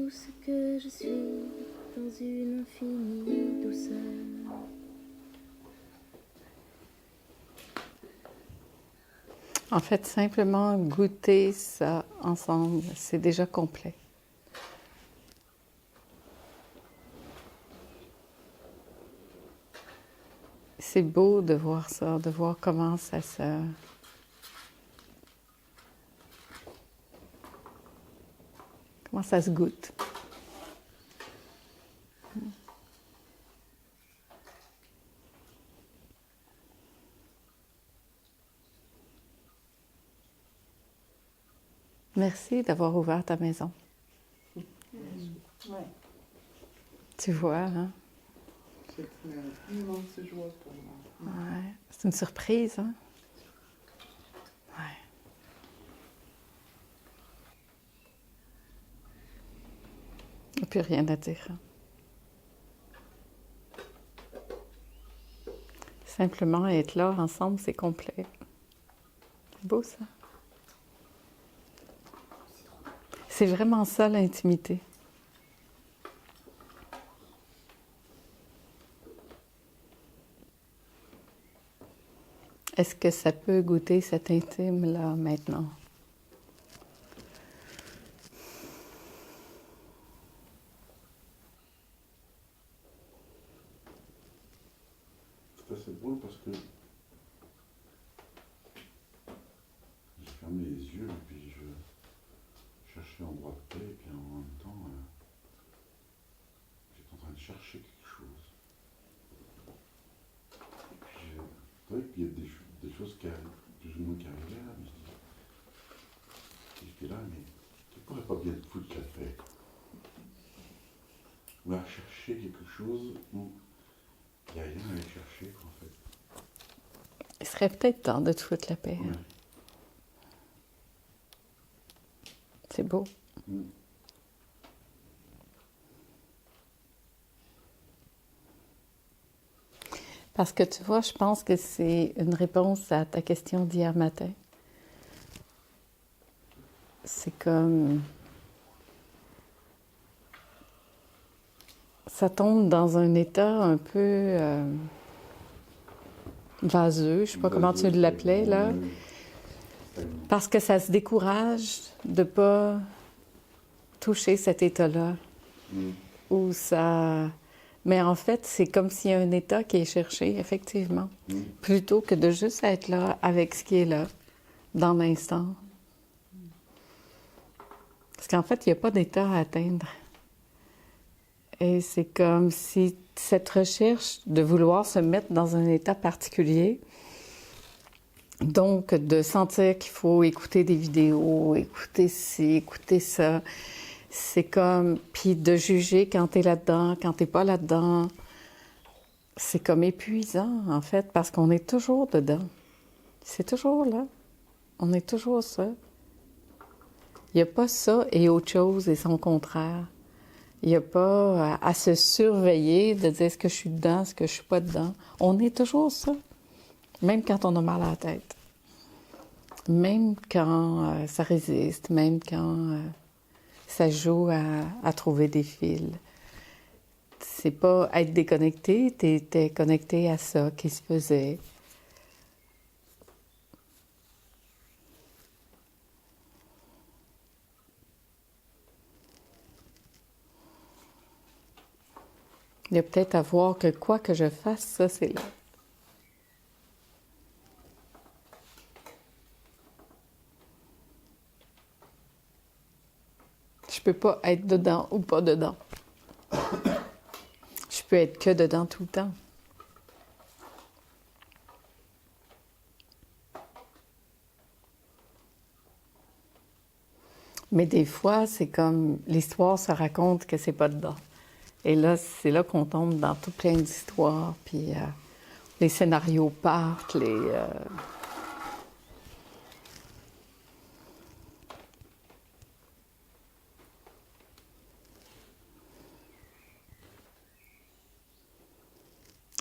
tout ce que je suis dans une infinie douceur. En fait, simplement goûter ça ensemble, c'est déjà complet. C'est beau de voir ça, de voir comment ça se... comment ça se goûte. Merci d'avoir ouvert ta maison. Ouais. Tu vois, hein? C'est une immense joie pour moi. Ouais. C'est une surprise, hein? Ouais. Il n'y a plus rien à dire. Simplement être là ensemble, c'est complet. C'est beau, ça. C'est vraiment ça, l'intimité. Est-ce que ça peut goûter cet intime-là maintenant? C'est assez drôle parce que j'ai fermé les yeux et puis je cherchais un endroit de paix et puis en même temps j'étais en train de chercher quelque chose. Et puis c'est vrai qu'il y a des choses qui arrivent, plus ou moins qui arrivaient là, mais j'étais là, mais tu pourrais pas bien te foutre la paix. Ou à chercher quelque chose où il n'y a rien à aller chercher quoi, en fait. Il serait peut-être temps de te foutre la paix. Ouais. C'est beau. Mm. Parce que tu vois, je pense que c'est une réponse à ta question d'hier matin. C'est comme... ça tombe dans un état un peu vaseux, je sais pas comment tu l'appelais, là. Parce que ça se décourage de pas toucher cet état-là. Mm. Où ça... Mais en fait, c'est comme s'il y a un état qui est cherché, effectivement. Mm. Plutôt que de juste être là avec ce qui est là, dans l'instant. Parce qu'en fait, il n'y a pas d'état à atteindre. Et c'est comme si cette recherche de vouloir se mettre dans un état particulier, donc de sentir qu'il faut écouter des vidéos, écouter ci, écouter ça, c'est comme... Puis de juger quand t'es là-dedans, quand t'es pas là-dedans, c'est comme épuisant, en fait, parce qu'on est toujours dedans. C'est toujours là. On est toujours ça. Il n'y a pas ça et autre chose et son contraire. Il n'y a pas à se surveiller, de dire est-ce que je suis dedans, est-ce que je suis pas dedans. On est toujours ça, même quand on a mal à la tête. Même quand ça résiste, même quand ça joue à trouver des fils. C'est pas être déconnecté, t'es connecté à ça qui se faisait. Il y a peut-être à voir que quoi que je fasse, ça c'est là. Je peux pas être dedans ou pas dedans. Je peux être que dedans tout le temps. Mais des fois, c'est comme l'histoire se raconte que c'est pas dedans. Et là, c'est là qu'on tombe dans tout plein d'histoires, puis les scénarios partent,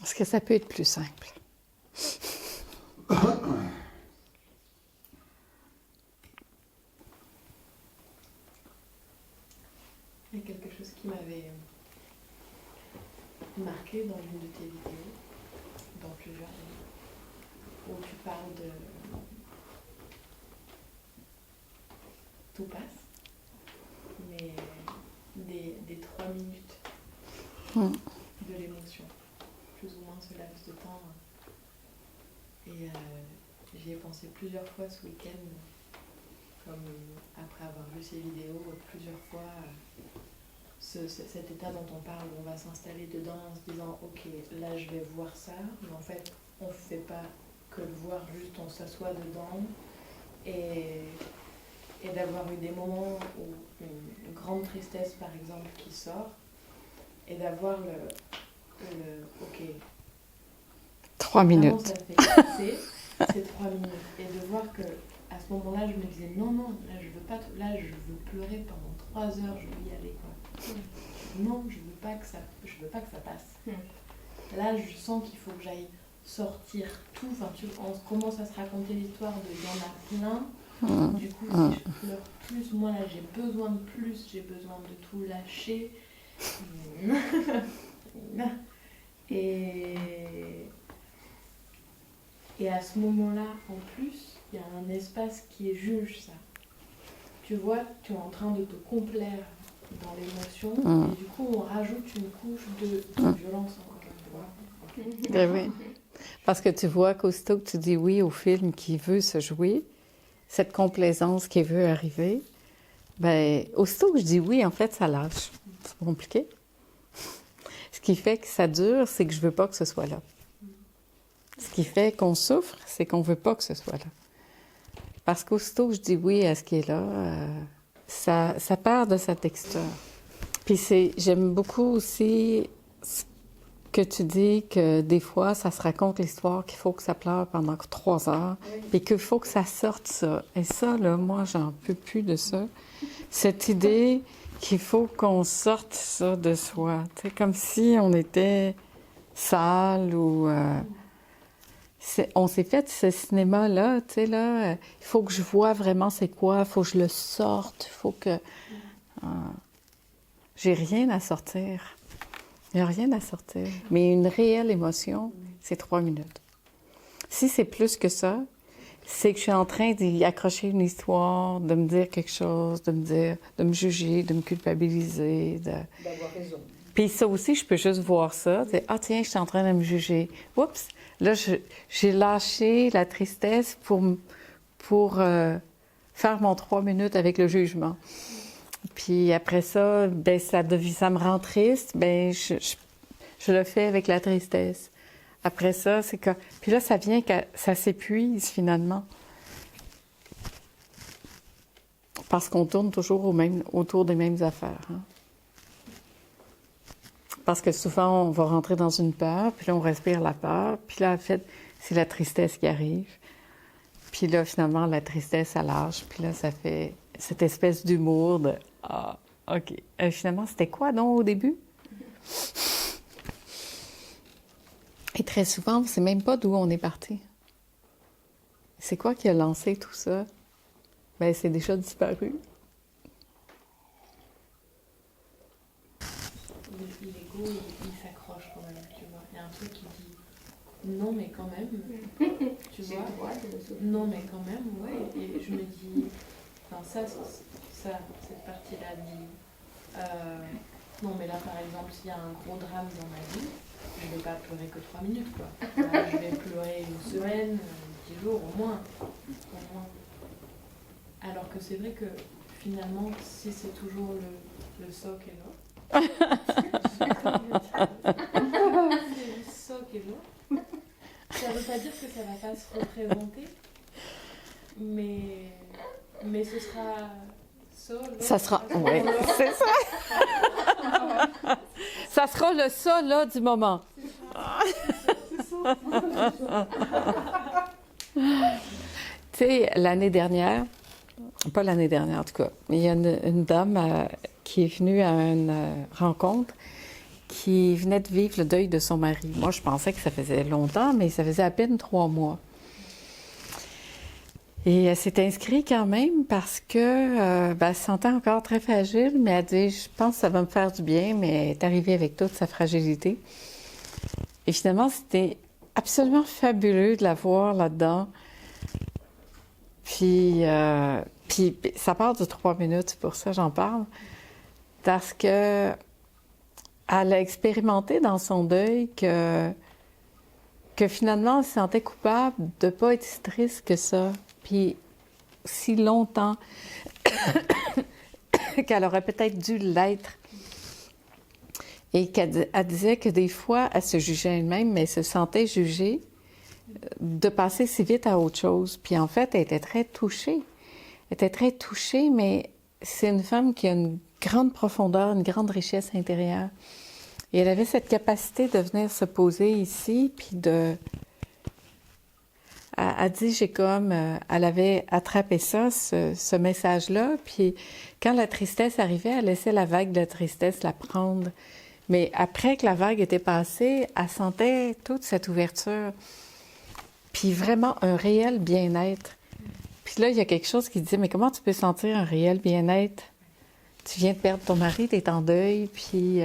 Est-ce que ça peut être plus simple? Il y a quelque chose qui m'avait marqué dans une de tes vidéos, dans plusieurs, où tu parles de tout passe, mais des 3 minutes de l'émotion, plus ou moins ce laps de temps. Et j'y ai pensé plusieurs fois ce week-end, comme après avoir vu ces vidéos, plusieurs fois, cet état dont on parle, où on va s'installer dedans en se disant ok, là je vais voir ça, mais en fait on ne fait pas que le voir, juste on s'assoit dedans et d'avoir eu des moments où une grande tristesse par exemple qui sort et d'avoir le ok, 3 minutes. ça me fait passer ces 3 minutes et de voir que à ce moment-là je me disais non, là je veux pas, là je veux pleurer pendant 3 heures, je veux y aller quoi. Non, je veux pas que ça passe. Là je sens qu'il faut que j'aille sortir tout, enfin on commence à se raconter l'histoire de il y en a plein. Du coup si je pleure plus, moi là j'ai besoin de plus, j'ai besoin de tout lâcher. Et à ce moment-là, en plus, il y a un espace qui juge ça. Tu vois, tu es en train de te complaire dans l'émotion, et du coup, on rajoute une couche de violence encore une fois. Ben oui. Parce que tu vois qu'aussitôt que tu dis oui au film qui veut se jouer, cette complaisance qui veut arriver, ben aussitôt que je dis oui, en fait, ça lâche. C'est pas compliqué. Ce qui fait que ça dure, c'est que je veux pas que ce soit là. Ce qui fait qu'on souffre, c'est qu'on veut pas que ce soit là. Parce qu'aussitôt que je dis oui à ce qui est là, ça perd de sa texture. Puis j'aime beaucoup aussi que tu dis que des fois, ça se raconte l'histoire qu'il faut que ça pleure pendant 3 heures, puis qu'il faut que ça sorte ça. Et ça, là, moi, j'en peux plus de ça. Cette idée qu'il faut qu'on sorte ça de soi. C'est comme si on était sale ou... on s'est fait ce cinéma-là, tu sais, là, il faut que je vois vraiment c'est quoi, il faut que je le sorte, il faut que... j'ai rien à sortir. Il n'y a rien à sortir. Mais une réelle émotion, c'est 3 minutes. Si c'est plus que ça, c'est que je suis en train d'y accrocher une histoire, de me dire quelque chose, de me juger, de me culpabiliser. D'avoir raison. Puis ça aussi, je peux juste voir ça, dire « Ah tiens, je suis en train de me juger. Oups! » Là, j'ai lâché la tristesse pour faire mon 3 minutes avec le jugement. Puis après ça, ben ça me rend triste, ben je le fais avec la tristesse. Après ça, c'est que... Puis là, ça vient que ça s'épuise finalement. Parce qu'on tourne toujours autour des mêmes affaires. Hein? Parce que souvent, on va rentrer dans une peur, puis là, on respire la peur, puis là, en fait, c'est la tristesse qui arrive. Puis là, finalement, la tristesse, ça lâche, puis là, ça fait cette espèce d'humour de « Ah, OK. Finalement, c'était quoi, donc, au début? » Et très souvent, on ne sait même pas d'où on est parti. C'est quoi qui a lancé tout ça? Bien, c'est déjà disparu. L'ego, il s'accroche quand même, tu vois. Il y a un truc qui dit non, mais quand même, tu vois. Non, mais quand même, ouais. Et je me dis, enfin, cette partie-là dit, non, mais là, par exemple, s'il y a un gros drame dans ma vie, je ne vais pas pleurer que 3 minutes, quoi. Là, je vais pleurer 1 semaine, 10 jours, au moins. Alors que c'est vrai que, finalement, si c'est toujours le soc et l'eau, le soc et l'eau, ça veut pas dire que ça va pas se représenter, mais ce sera ça sera, oui, c'est ça. Ça sera le ça, là, du moment. Tu sais, l'année dernière, pas l'année dernière en tout cas, mais il y a une dame qui est venue à une rencontre qui venait de vivre le deuil de son mari. Moi, je pensais que ça faisait longtemps, mais ça faisait à peine 3 mois. Et elle s'est inscrite quand même parce que elle se sentait encore très fragile, mais elle dit, je pense que ça va me faire du bien, mais elle est arrivée avec toute sa fragilité. Et finalement, c'était absolument fabuleux de la voir là-dedans. Puis ça part de 3 minutes, c'est pour ça que j'en parle. Parce que elle a expérimenté dans son deuil que finalement, elle se sentait coupable de ne pas être si triste que ça. Puis si longtemps qu'elle aurait peut-être dû l'être. Et qu'elle disait que des fois, elle se jugeait elle-même, mais elle se sentait jugée de passer si vite à autre chose. Puis en fait, elle était très touchée. Elle était très touchée, mais c'est une femme qui a une grande profondeur, une grande richesse intérieure. Et elle avait cette capacité de venir se poser ici, puis de... Elle dit, elle avait attrapé ça, ce message-là, puis quand la tristesse arrivait, elle laissait la vague de tristesse la prendre. Mais après que la vague était passée, elle sentait toute cette ouverture, puis vraiment un réel bien-être. Puis là, il y a quelque chose qui dit, mais comment tu peux sentir un réel bien-être? Tu viens de perdre ton mari, tu es en deuil, puis...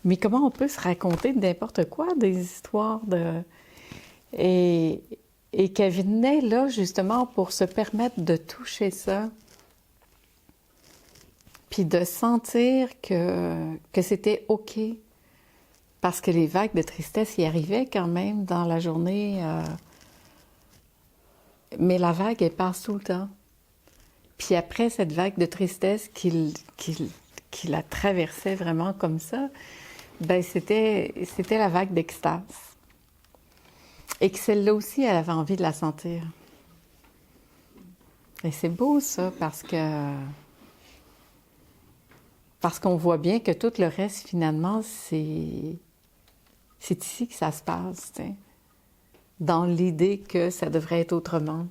Mais comment on peut se raconter n'importe quoi, des histoires de... Et qu'elle venait là, justement, pour se permettre de toucher ça, puis de sentir que c'était OK. Parce que les vagues de tristesse y arrivaient quand même dans la journée. Mais la vague, elle passe tout le temps. Puis après cette vague de tristesse qui la traversait vraiment comme ça, ben c'était la vague d'extase. Et que celle-là aussi, elle avait envie de la sentir. Et c'est beau ça, parce qu'on voit bien que tout le reste, finalement, c'est ici que ça se passe, t'sais, dans l'idée que ça devrait être autrement.